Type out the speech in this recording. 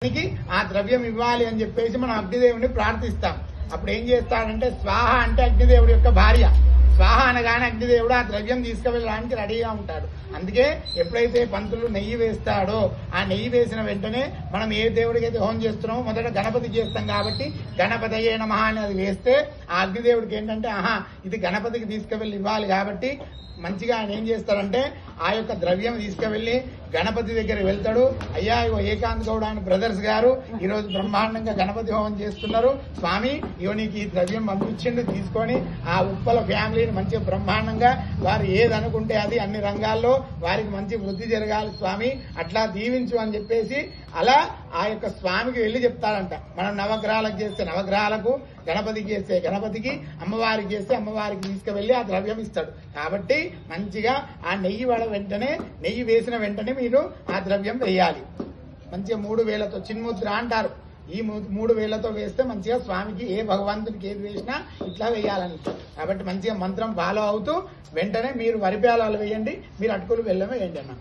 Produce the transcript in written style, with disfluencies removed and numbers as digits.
ఆ ద్రవ్యం ఇవ్వాలి అని చెప్పేసి మనం అగ్నిదేవుని ప్రార్థిస్తాం. అప్పుడు ఏం చేస్తాడంటే స్వాహ అంటే అగ్నిదేవుడి యొక్క భార్య. స్వాహ అనగానే అగ్నిదేవుడు ఆ ద్రవ్యం తీసుకువెళ్ళడానికి రెడీగా ఉంటాడు. అందుకే ఎప్పుడైతే పంతులు నెయ్యి వేస్తాడో ఆ నెయ్యి వేసిన వెంటనే మనం ఏ దేవుడికి అయితే హోమం చేస్తున్నామో మొదట గణపతి చేస్తాం కాబట్టి గణపతయే నమః అని అది వేస్తే ఆ అగ్నిదేవుడికి ఏంటంటే ఇది గణపతికి తీసుకువెళ్ళి ఇవ్వాలి కాబట్టి మంచిగా ఆయన ఏం చేస్తారంటే ఆ యొక్క ద్రవ్యం తీసుకువెళ్లి గణపతి దగ్గర వెళ్తాడు. అయ్యా ఇగో ఏకాంత్ గౌడ అని బ్రదర్స్ గారు ఈ రోజు బ్రహ్మాండంగా గణపతి హోమం చేస్తున్నారు, స్వామి ఇగో నీకు ఈ ద్రవ్యం పంపించిండు, తీసుకొని ఆ ఉప్పల ఫ్యామిలీని మంచిగా బ్రహ్మాండంగా వారు ఏదనుకుంటే అది అన్ని రంగాల్లో వారికి మంచి వృద్ధి జరగాలి స్వామి, అట్లా దీవించు అని చెప్పేసి అలా ఆ యొక్క స్వామికి వెళ్లి చెప్తారంట. మనం నవగ్రహాలకు చేస్తే నవగ్రహాలకు, గణపతికి చేస్తే గణపతికి, అమ్మవారికి చేస్తే అమ్మవారికి తీసుకువెళ్లి ఆ ద్రవ్యం ఇస్తాడు. కాబట్టి మంచిగా ఆ నెయ్యి నెయ్యి వేసిన వెంటనే మీరు ఆ ద్రవ్యం వేయాలి. మంచిగా 3 వేలతో చిన్ముద్ర అంటారు. ఈ 3 వేలతో వేస్తే మంచిగా స్వామికి ఏ భగవంతునికి ఏది వేసినా ఇట్లా వేయాలని. కాబట్టి మంచిగా మంత్రం ఫాలో అవుతూ వెంటనే మీరు వరిపేలాలు వేయండి, మీరు అటుకులు బెల్లం వేయండి అన్న.